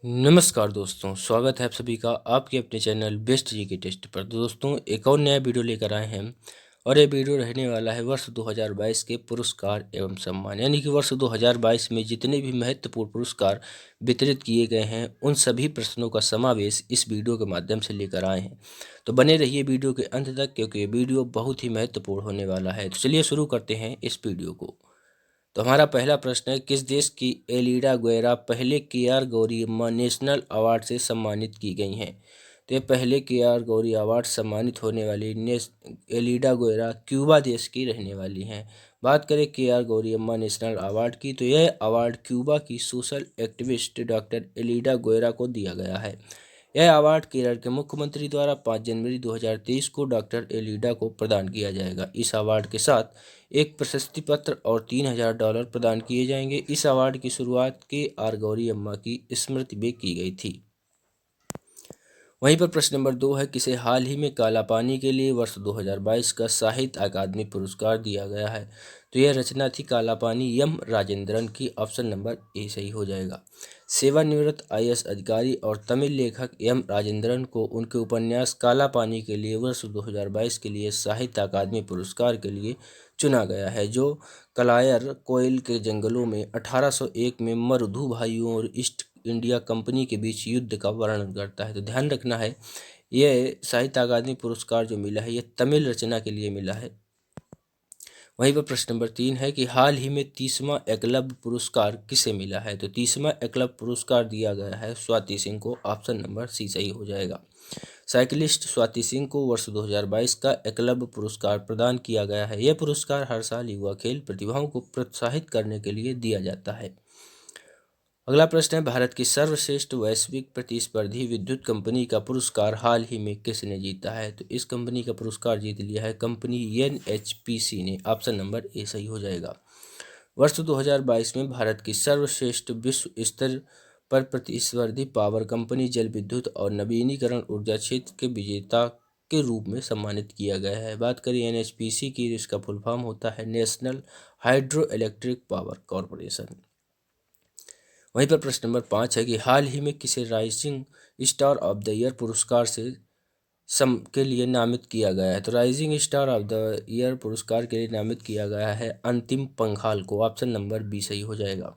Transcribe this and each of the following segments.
नमस्कार दोस्तों, स्वागत है आप सभी का आपके अपने चैनल बेस्ट जीके टेस्ट पर। तो दोस्तों एक और नया वीडियो लेकर आए हैं और ये वीडियो रहने वाला है वर्ष 2022 के पुरस्कार एवं सम्मान, यानी कि वर्ष 2022 में जितने भी महत्वपूर्ण पुरस्कार वितरित किए गए हैं उन सभी प्रश्नों का समावेश इस वीडियो के माध्यम से लेकर आए हैं। तो बने रहिए वीडियो के अंत तक, क्योंकि ये वीडियो बहुत ही महत्वपूर्ण होने वाला है। तो चलिए शुरू करते हैं इस वीडियो को। तो हमारा पहला प्रश्न है, किस देश की एलिडा गुएरा पहले के.आर. गौरी अम्मा नेशनल अवार्ड से सम्मानित की गई हैं? तो ये पहले के.आर. गौरी अवार्ड सम्मानित होने वाली एलिडा गुएरा क्यूबा देश की रहने वाली हैं। बात करें के.आर. गौरी अम्मा नेशनल अवार्ड की, तो यह अवार्ड क्यूबा की सोशल एक्टिविस्ट डॉक्टर एलिडा गुएरा को दिया गया है। यह अवार्ड केरल के मुख्यमंत्री द्वारा 5 जनवरी 2023 को डॉक्टर एलिडा को प्रदान किया जाएगा। इस अवार्ड के साथ एक प्रशस्ति पत्र और $3000 प्रदान किए जाएंगे। इस अवार्ड की शुरुआत के.आर. गौरी अम्मा की स्मृति में की गई थी। वहीं पर प्रश्न नंबर 2 है, किसे हाल ही में काला पानी के लिए वर्ष 2022 का साहित्य अकादमी पुरस्कार दिया गया है? तो यह रचना थी काला पानी एम राजेंद्रन की। ऑप्शन नंबर ए सही हो जाएगा। सेवानिवृत्त आईएएस अधिकारी और तमिल लेखक एम राजेंद्रन को उनके उपन्यास काला पानी के लिए वर्ष 2022 के लिए साहित्य अकादमी पुरस्कार के लिए चुना गया है, जो कलायर कोयल के जंगलों में 1801 में मरुधु भाइयों और ईस्ट इंडिया कंपनी के बीच युद्ध का वर्णन करता है। तो ध्यान रखना है, यह साहित्य अकादमी पुरस्कार जो मिला है यह तमिल रचना के लिए मिला है। वहीं पर प्रश्न नंबर 3 है कि हाल ही में 30वां एकलव्य पुरस्कार किसे मिला है? तो 30वां एकलव्य पुरस्कार दिया गया है स्वाति सिंह को। ऑप्शन नंबर सी सही हो जाएगा। साइकिलिस्ट स्वाति सिंह को वर्ष 2022 का एकलव्य पुरस्कार प्रदान किया गया है। यह पुरस्कार हर साल युवा खेल प्रतिभाओं को प्रोत्साहित करने के लिए दिया जाता है। अगला प्रश्न है, भारत की सर्वश्रेष्ठ वैश्विक प्रतिस्पर्धी विद्युत कंपनी का पुरस्कार हाल ही में किसने जीता है? तो इस कंपनी का पुरस्कार जीत लिया है कंपनी एनएचपीसी ने। ऑप्शन नंबर ए सही हो जाएगा। वर्ष 2022 में भारत की सर्वश्रेष्ठ विश्व स्तर पर प्रतिस्पर्धी पावर कंपनी जल विद्युत और नवीनीकरण ऊर्जा क्षेत्र के विजेता के रूप में सम्मानित किया गया है। बात करें एनएचपीसी की, इसका फुल फॉर्म होता है national hydro electric power corporation. वहीं पर प्रश्न नंबर 5 है कि हाल ही में किसे rising star of the year पुरस्कार से के लिए नामित किया गया है? तो rising star of the year पुरस्कार के लिए नामित किया गया है अंतिम पंघाल को। ऑप्शन नंबर बी सही हो जाएगा।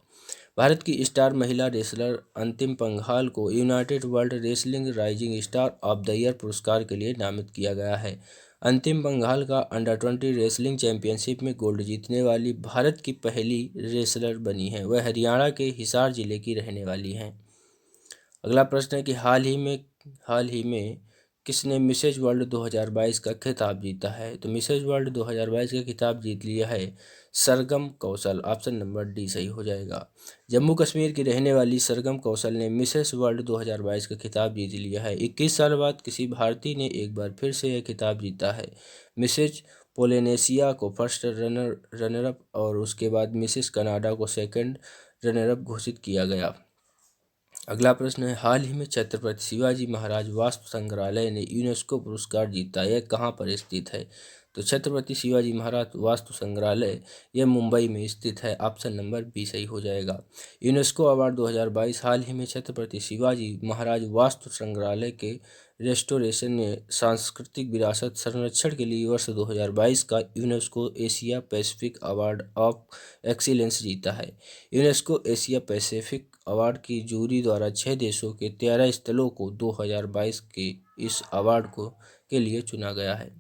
भारत की स्टार महिला रेसलर अंतिम पंघाल को United world wrestling rising star of the year पुरस्कार के लिए नामित किया गया है। अंतिम पंघाल का अंडर-20 रेसलिंग चैंपियनशिप में गोल्ड जीतने वाली भारत की पहली रेसलर बनी है। वह हरियाणा के हिसार जिले की रहने वाली हैं। अगला प्रश्न है कि हाल ही में किसने मिसेज वर्ल्ड 2022 का खिताब जीता है? तो मिसेज वर्ल्ड 2022 का खिताब जीत लिया है सरगम कौशल। ऑप्शन नंबर डी सही हो जाएगा। जम्मू कश्मीर की रहने वाली सरगम कौशल ने मिसेस वर्ल्ड 2022 का खिताब जीत लिया है। 21 साल बाद किसी भारतीय ने एक बार फिर से यह खिताब जीता है। मिसेज पोलिनेशिया को फर्स्ट रनर अप और उसके बाद मिसेस कनाडा को सेकंड रनर अप घोषित किया गया। अगला प्रश्न है, हाल ही में छत्रपति शिवाजी महाराज वास्तु संग्रहालय ने यूनेस्को पुरस्कार जीता, यह कहाँ पर स्थित है? तो छत्रपति शिवाजी महाराज वास्तु संग्रहालय यह मुंबई में स्थित है। ऑप्शन नंबर बी सही हो जाएगा। यूनेस्को अवार्ड 2022 हाल ही में छत्रपति शिवाजी महाराज वास्तु संग्रहालय के रेस्टोरेशन ने सांस्कृतिक विरासत संरक्षण के लिए वर्ष 2022 का UNESCO Asia Pacific award of excellence जीता है। यूनेस्को एशिया पैसिफिक अवार्ड की जूरी द्वारा 6 देशों के 13 स्थलों को 2022 के इस अवार्ड के लिए चुना गया है।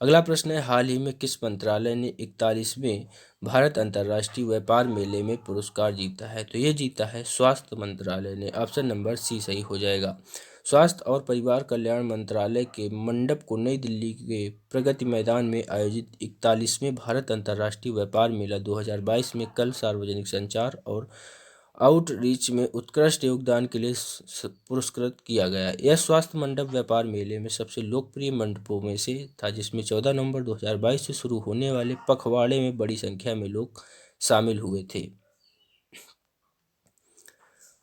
अगला प्रश्न है, हाल ही में किस मंत्रालय ने 41वें भारत अंतर्राष्ट्रीय व्यापार मेले में पुरस्कार जीता है? तो ये जीता है स्वास्थ्य मंत्रालय ने। ऑप्शन नंबर सी सही हो जाएगा। स्वास्थ्य और परिवार कल्याण मंत्रालय के मंडप को नई दिल्ली के प्रगति मैदान में आयोजित 41वें भारत अंतर्राष्ट्रीय व्यापार मेला 2022 में कल सार्वजनिक संचार और आउटरीच में उत्कृष्ट योगदान के लिए पुरस्कृत किया गया। यह स्वास्थ्य मंडप व्यापार मेले में सबसे लोकप्रिय मंडपों में से था, जिसमें 14 नवंबर 2022 से शुरू होने वाले पखवाड़े में बड़ी संख्या में लोग शामिल हुए थे।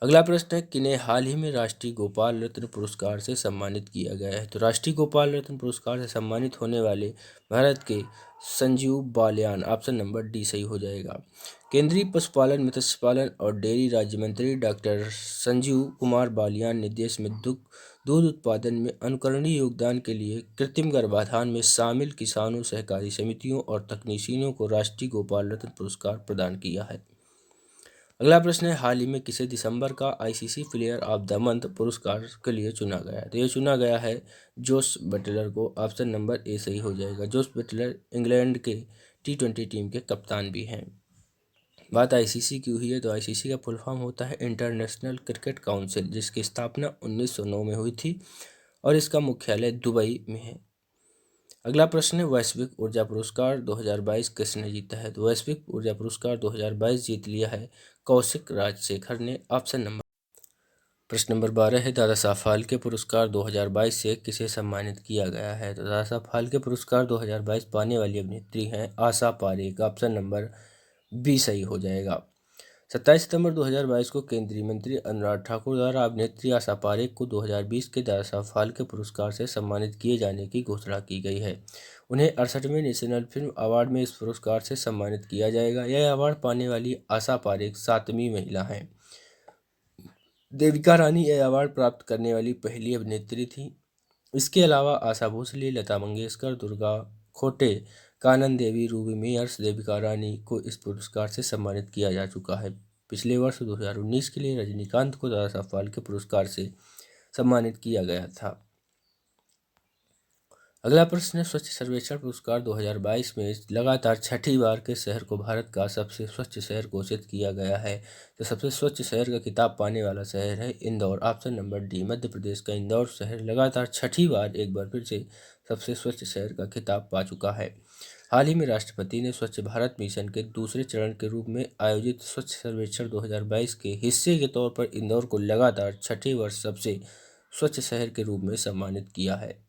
अगला प्रश्न है, किन्हें हाल ही में राष्ट्रीय गोपाल रत्न पुरस्कार से सम्मानित किया गया है? तो राष्ट्रीय गोपाल रत्न पुरस्कार से सम्मानित होने वाले भारत के Sanjeev Balyan, option number D सही हो जाएगा। केंद्रीय पशुपालन, मत्स्य पालन और डेयरी राज्य मंत्री डॉक्टर संजीव कुमार बालियान ने देश में दूध उत्पादन में अनुकरणीय योगदान के लिए कृत्रिम गर्भाधान में शामिल किसानों, सहकारी समितियों और तकनीशियनों को राष्ट्रीय गोपाल रत्न पुरस्कार प्रदान किया है। अगला प्रश्न है, हाल ही में किसे दिसंबर का ICC player of the month पुरस्कार के लिए चुना गया है? तो ये चुना गया है जोस बटलर को, ऑप्शन नंबर ए सही हो जाएगा। जोस बटलर इंग्लैंड के T20 टीम के कप्तान भी हैं। बात आईसीसी की हुई है तो आईसीसी का फुल फॉर्म होता है इंटरनेशनल क्रिकेट काउंसिल, जिसकी स्थापना 1909 में हुई थी और इसका मुख्यालय दुबई में है। अगला प्रश्न है, वैश्विक ऊर्जा पुरस्कार 2022 किसने जीता है? तो वैश्विक ऊर्जा पुरस्कार 2022 जीत लिया है कौशिक राजशेखर ने, ऑप्शन नंबर। प्रश्न नंबर 12 है, दादा साहब फाल्के पुरस्कार 2022 से किसे सम्मानित किया गया है? तो दादा साहब फाल्के पुरस्कार 2022 पाने वाली अभिनेत्री हैं Asha Parekh, option number B सही हो जाएगा। 27 सितंबर 2022 को केंद्रीय मंत्री अनुराग ठाकुर द्वारा अभिनेत्री आशा पारेख को 2020 के दादा साहब फाल्के पुरस्कार से सम्मानित किए जाने की घोषणा की गई है। उन्हें 68वें नेशनल फिल्म अवार्ड में इस पुरस्कार से सम्मानित किया जाएगा। यह अवार्ड पाने वाली आशा पारेख 7वीं महिला हैं। देविका रानी यह अवार्ड प्राप्त करने वाली पहली अभिनेत्री थी। इसके अलावा आशा भोसले, लता मंगेशकर, दुर्गा खोटे, कानन देवी, रूबी मेयर्स, देविका रानी को इस पुरस्कार से सम्मानित किया जा चुका है। पिछले वर्ष 2019 के लिए रजनीकांत को दादा साहब फाल्के पुरस्कार से सम्मानित किया गया था। अगला प्रश्न है, स्वच्छ सर्वेक्षण पुरस्कार 2022 में लगातार छठी बार के शहर को भारत का सबसे स्वच्छ शहर घोषित किया गया है। तो सबसे स्वच्छ शहर का खिताब पाने वाला शहर है Indore, option number D. Madhya Pradesh का इंदौर शहर लगातार छठी बार एक बार फिर से सबसे स्वच्छ शहर का खिताब पा चुका है। हाल ही में राष्ट्रपति ने स्वच्छ भारत मिशन के दूसरे चरण के रूप में आयोजित स्वच्छ सर्वेक्षण 2022 के हिस्से के तौर पर इंदौर को लगातार छठे वर्ष सबसे स्वच्छ शहर के रूप में सम्मानित किया है।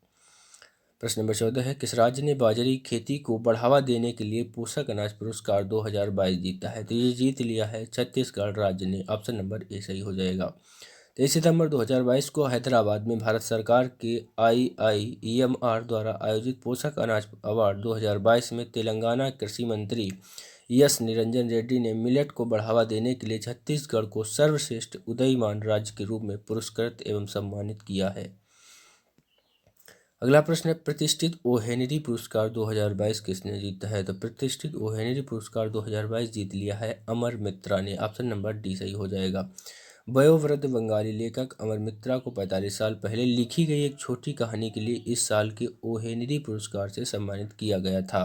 प्रश्न नंबर 14 है, किस राज्य ने बाजरे की खेती को बढ़ावा देने के लिए पोषक अनाज पुरस्कार 2022 जीता है? तो ये जीत लिया है छत्तीसगढ़ राज्य ने, ऑप्शन नंबर ए सही हो जाएगा। 23 सितंबर 2022 को हैदराबाद में भारत सरकार के IIEMR द्वारा आयोजित पोषक अनाज अवार्ड 2022 में तेलंगाना कृषि मंत्री एस निरंजन रेड्डी ने मिलेट को बढ़ावा देने के लिए छत्तीसगढ़ को सर्वश्रेष्ठ उदीयमान राज्य के रूप में पुरस्कृत एवं सम्मानित किया है। अगला प्रश्न है, प्रतिष्ठित ओ हेनरी पुरस्कार 2022 किसने जीता है? तो प्रतिष्ठित ओ हेनरी पुरस्कार 2022 जीत लिया है अमर मित्रा ने, ऑप्शन नंबर डी सही हो जाएगा। वयोवृद्ध बंगाली लेखक अमर मित्रा को 45 साल पहले लिखी गई एक छोटी कहानी के लिए इस साल के ओ हेनरी पुरस्कार से सम्मानित किया गया था।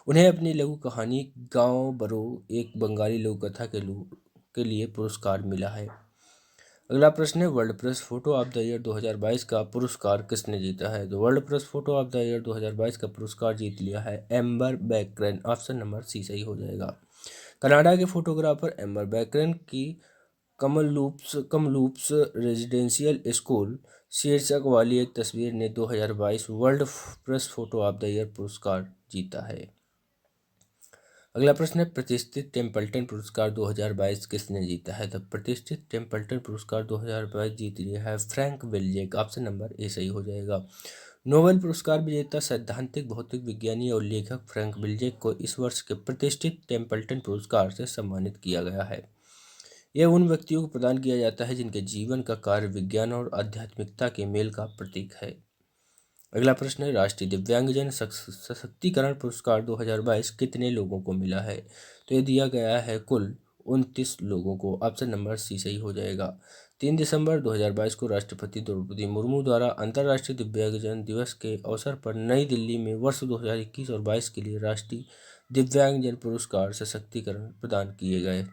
उन्हें अपनी लघु कहानी गाँव बरो एक बंगाली लघु कथा के लिए पुरस्कार मिला है। अगला प्रश्न है, world press photo of the year 2022 का पुरस्कार किसने जीता है? तो world press photo of the year 2022 का पुरस्कार जीत लिया है एम्बर बैकरेन, ऑप्शन नंबर सी सही हो जाएगा। कनाडा के फोटोग्राफर एम्बर बैकरेन की कमलूप्स रेजिडेंशियल स्कूल शीर्षक वाली एक तस्वीर ने 2022 world press photo of the year पुरस्कार जीता है। अगला प्रश्न है, प्रतिष्ठित टेम्पल्टन पुरस्कार 2022 किसने जीता है? तो प्रतिष्ठित टेम्पल्टन पुरस्कार 2022 जीत लिया है Frank Wilczek, option number A सही हो जाएगा। नोबेल पुरस्कार विजेता सैद्धांतिक भौतिक विज्ञानी और लेखक फ्रैंक विल्जेक को इस वर्ष के प्रतिष्ठित टेम्पल्टन पुरस्कार से सम्मानित किया गया है। यह उन व्यक्तियों को प्रदान किया जाता है जिनके जीवन का कार्य विज्ञान और आध्यात्मिकता के मेल का प्रतीक है। अगला प्रश्न है, राष्ट्रीय दिव्यांगजन सशक्तिकरण पुरस्कार 2022 कितने लोगों को मिला है? तो ये दिया गया है कुल 29 लोगों को, ऑप्शन नंबर सी सही हो जाएगा। 3 दिसंबर 2022 को राष्ट्रपति द्रौपदी मुर्मू द्वारा अंतर्राष्ट्रीय दिव्यांगजन दिवस के अवसर पर नई दिल्ली में वर्ष 2021 और 22 के लिए राष्ट्रीय दिव्यांगजन पुरस्कार सशक्तिकरण प्रदान किए गए।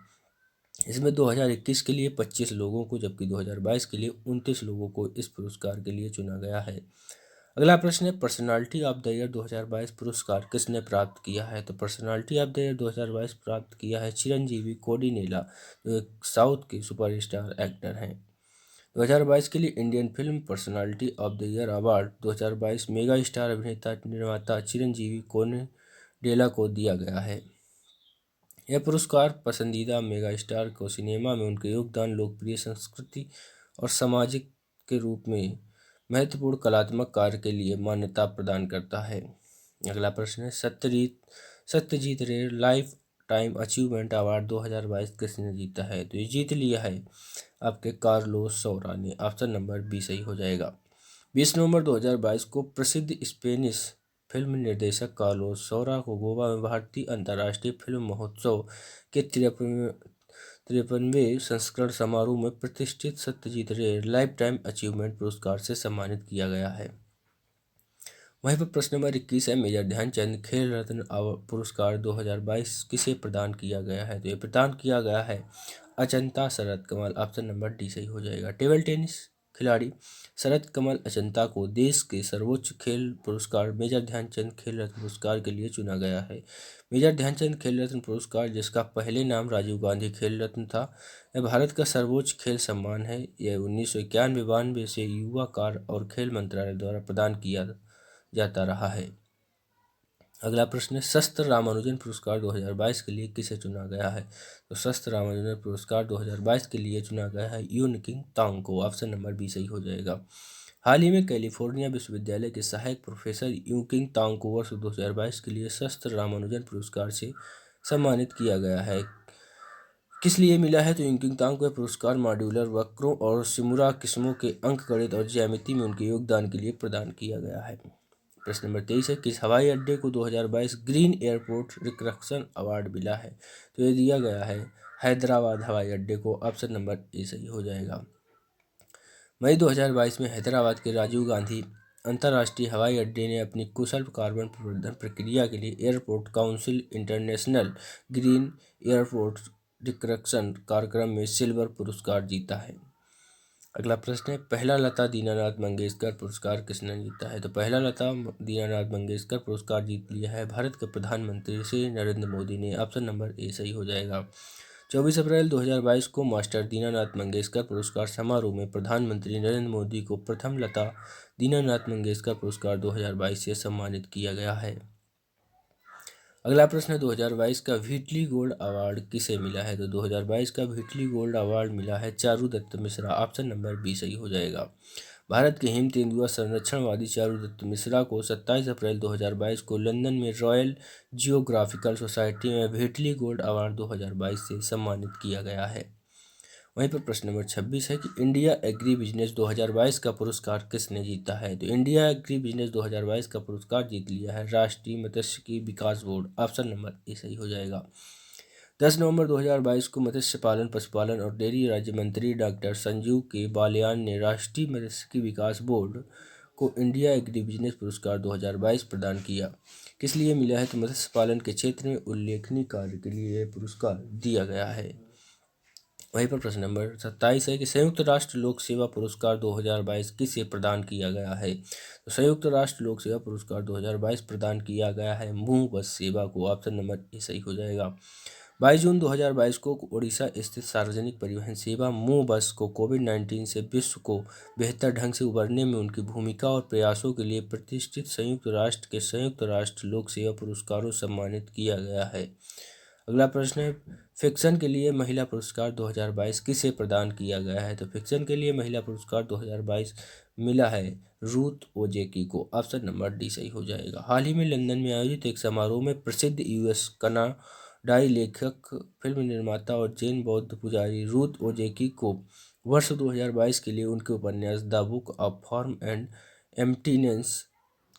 इसमें 2021 के लिए 25 लोगों को जबकि 2022 के लिए 29 लोगों को इस पुरस्कार के लिए चुना गया है। अगला प्रश्न है, पर्सनालिटी ऑफ द ईयर 2022 पुरस्कार किसने प्राप्त किया है? तो पर्सनालिटी ऑफ द ईयर 2022 प्राप्त किया है चिरंजीवी कोडिनेला, जो एक साउथ के सुपरस्टार एक्टर हैं। 2022 के लिए Indian film personality of the year award 2022 mega star अभिनेता निर्माता चिरंजीवी कोडिनेला को दिया गया है। यह पुरस्कार पसंदीदा मेगा स्टार को सिनेमा में उनके योगदान, लोकप्रिय संस्कृति और सामाजिक के रूप में महत्वपूर्ण कलात्मक कार्य के लिए मान्यता प्रदान करता है। अगला प्रश्न है, सत्यजीत रे लाइफ टाइम अचीवमेंट अवार्ड 2022 किसने जीता है? तो ये जीत लिया है आपके कार्लोस सौरा ने। ऑप्शन नंबर बी सही हो जाएगा। 20 नवंबर 2022 को प्रसिद्ध स्पेनिश फिल्म निर्देशक कार्लोस सौरा को गोवा में भारतीय अंतर्राष्ट्रीय फिल्म महोत्सव के 53वें संस्करण समारोह में प्रतिष्ठित सत्यजीत रे लाइफ टाइम अचीवमेंट पुरस्कार से सम्मानित किया गया है। वहीं पर प्रश्न नंबर 21 है, मेजर ध्यानचंद खेल रत्न पुरस्कार 2022 किसे प्रदान किया गया है? तो ये प्रदान किया गया है अचंता शरद कमल। ऑप्शन नंबर डी सही हो जाएगा। टेबल टेनिस खिलाड़ी शरद कमल अचंता को देश के सर्वोच्च खेल पुरस्कार मेजर ध्यानचंद खेल रत्न पुरस्कार के लिए चुना गया है। मेजर ध्यानचंद खेल रत्न पुरस्कार, जिसका पहले नाम राजीव गांधी खेल रत्न था, यह भारत का सर्वोच्च खेल सम्मान है। यह 1991-92 से युवा कार्य और खेल मंत्रालय द्वारा प्रदान किया जाता रहा है। अगला प्रश्न है, शस्त्र रामानुजन पुरस्कार 2022 के लिए किसे चुना गया है? तो शस्त्र रामानुजन पुरस्कार 2022 के लिए चुना गया है यूनकिंग तांग को। ऑप्शन नंबर बी सही हो जाएगा। हाल ही में कैलिफोर्निया विश्वविद्यालय के सहायक प्रोफेसर यूकिंग तांग को वर्ष 2022 के लिए शस्त्र रामानुजन पुरस्कार से सम्मानित किया गया है। किस लिए मिला है? तो यूकिंग तांग को यह पुरस्कार मॉड्यूलर वक्रों और शिमुरा किस्मों के अंकगणित और ज्यामिति में उनके योगदान के लिए प्रदान किया गया है। प्रश्न नंबर 23 है, किस हवाई अड्डे को 2022 ग्रीन एयरपोर्ट रिकग्निशन अवार्ड मिला है? तो ये दिया गया है हैदराबाद हवाई अड्डे को। ऑप्शन नंबर ए सही हो जाएगा। मई 2022 में हैदराबाद के राजीव गांधी अंतर्राष्ट्रीय हवाई अड्डे ने अपनी कुशल कार्बन प्रबंधन प्रक्रिया के लिए airport council international green airport recognition कार्यक्रम में सिल्वर पुरस्कार जीता है। अगला प्रश्न है, पहला लता दीनानाथ मंगेशकर पुरस्कार किसने जीता है? तो पहला लता दीनानाथ मंगेशकर पुरस्कार जीत लिया है भारत के प्रधानमंत्री श्री नरेंद्र मोदी ने। ऑप्शन नंबर ए सही हो जाएगा। 24 अप्रैल 2022 को मास्टर दीनानाथ मंगेशकर पुरस्कार समारोह में प्रधानमंत्री नरेंद्र मोदी को प्रथम लता दीनानाथ मंगेशकर पुरस्कार 2022 से सम्मानित किया गया है। अगला प्रश्न है, 2022 का व्हीटली गोल्ड अवार्ड किसे मिला है? तो 2022 का व्हीटली गोल्ड अवार्ड मिला है Charudatta Mishra. Option number B सही हो जाएगा। भारत के हिम तेंदुआ संरक्षणवादी चारुदत्त मिश्रा को 27 अप्रैल 2022 को लंदन में रॉयल जियोग्राफिकल सोसाइटी में व्हीटली गोल्ड अवार्ड 2022 से सम्मानित किया गया है। वहीं पर प्रश्न नंबर 26 है कि इंडिया एग्री बिजनेस 2022 का पुरस्कार किसने जीता है? तो इंडिया एग्री बिजनेस 2022 का पुरस्कार जीत लिया है राष्ट्रीय मत्स्यिकी विकास बोर्ड। ऑप्शन नंबर ए सही हो जाएगा। 10 नवंबर 2022 को मत्स्य पालन, पशुपालन और डेयरी राज्य मंत्री डॉक्टर संजीव के बालियान ने राष्ट्रीय मत्स्यिकी विकास बोर्ड को इंडिया एग्री बिजनेस पुरस्कार 2022 प्रदान किया। किस लिए मिला है? तो मत्स्य पालन के क्षेत्र में उल्लेखनीय कार्य के लिए यह पुरस्कार दिया गया है। वहीं पर प्रश्न नंबर 27 है कि संयुक्त राष्ट्र लोक सेवा पुरस्कार 2022 किसे प्रदान किया गया है? तो संयुक्त राष्ट्र लोक सेवा पुरस्कार 2022 प्रदान किया गया है मूव बस सेवा को। ऑप्शन नंबर ए सही हो जाएगा। 22 जून 2022 को उड़ीसा स्थित सार्वजनिक परिवहन सेवा मूव बस को कोविड-19 से विश्व को बेहतर ढंग से उबरने में उनकी भूमिका और प्रयासों के लिए प्रतिष्ठित संयुक्त राष्ट्र के संयुक्त राष्ट्र लोक सेवा पुरस्कारों से सम्मानित किया गया है। अगला प्रश्न है, फिक्शन के लिए महिला पुरस्कार 2022 किसे प्रदान किया गया है? तो फिक्शन के लिए महिला पुरस्कार 2022 मिला है रूथ ओजेकी को। ऑप्शन नंबर डी सही हो जाएगा। हाल ही में लंदन में आयोजित एक समारोह में प्रसिद्ध यूएस कनाडाई लेखक, फिल्म निर्माता और जैन बौद्ध पुजारी रूथ ओजेकी को वर्ष 2022 के लिए उनके उपन्यास the book of form and emptiness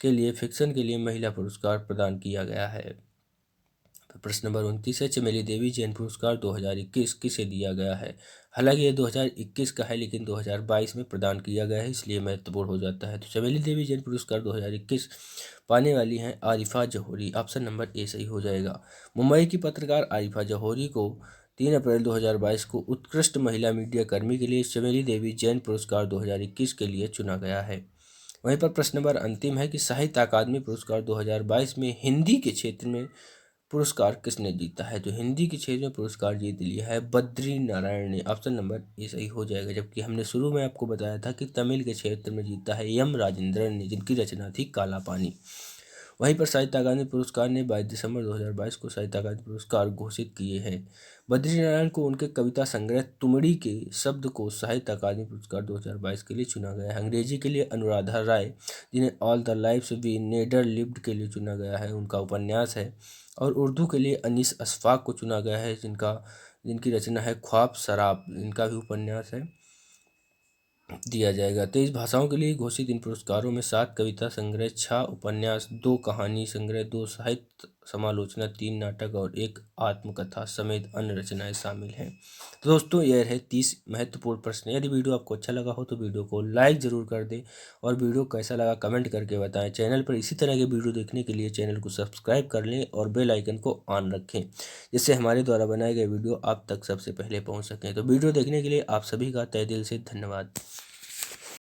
के लिए फिक्शन के लिए महिला पुरस्कार प्रदान किया गया है। प्रश्न नंबर 29 है, चमेली देवी जैन पुरस्कार 2021 किसे दिया गया है? हालांकि ये 2021 का है, लेकिन 2022 में प्रदान किया गया है, इसलिए महत्वपूर्ण हो जाता है। तो चमेली देवी जैन पुरस्कार 2021 पाने वाली हैं आरिफा जौहरी। ऑप्शन नंबर ए सही हो जाएगा। मुंबई की पत्रकार आरिफा जौहरी को 3 अप्रैल 2022 को उत्कृष्ट महिला मीडिया कर्मी के लिए चमेली देवी जैन पुरस्कार 2021 के लिए चुना गया है। वहीं पर प्रश्न नंबर अंतिम है कि साहित्य अकादमी पुरस्कार 2022 में हिंदी के क्षेत्र में पुरस्कार किसने जीता है? तो हिंदी के क्षेत्र में पुरस्कार जीत लिया है बद्री नारायण ने। ऑप्शन नंबर ए सही हो जाएगा। जबकि हमने शुरू में आपको बताया था कि तमिल के क्षेत्र में जीता है एम राजेंद्रन ने, जिनकी रचना थी काला पानी। वहीं पर साहित्य अकादमी पुरस्कार ने 22 दिसंबर 2022 को साहित्य अकादमी पुरस्कार घोषित किए हैं। बद्रीनारायण को उनके कविता संग्रह तुमड़ी के शब्दकोश साहित्य अकादमी पुरस्कार 2022 के लिए चुना गया है। अंग्रेजी के लिए अनुराधा राय, जिन्हें all the lives we never lived के लिए चुना गया है, उनका उपन्यास है। और उर्दू के लिए अनीस अशफाक को चुना गया है, जिनकी रचना है ख्वाब शराब, इनका भी उपन्यास है, दिया जाएगा। 23 भाषाओं के लिए घोषित इन पुरस्कारों में 7 कविता संग्रह, 6 उपन्यास, 2 कहानी संग्रह, 2 साहित्य समालोचना, 3 नाटक और 1 आत्मकथा समेत अन्य रचनाएं शामिल हैं। तो दोस्तों, यह है 30 महत्वपूर्ण प्रश्न। यदि वीडियो आपको अच्छा लगा हो तो वीडियो को लाइक ज़रूर कर दें और वीडियो कैसा लगा कमेंट करके बताएं। चैनल पर इसी तरह के वीडियो देखने के लिए चैनल को सब्सक्राइब कर लें और बेल आइकन को ऑन रखें, जिससे हमारे द्वारा बनाए गए वीडियो आप तक सबसे पहले पहुँच सकें। तो वीडियो देखने के लिए आप सभी का तहे दिल से धन्यवाद।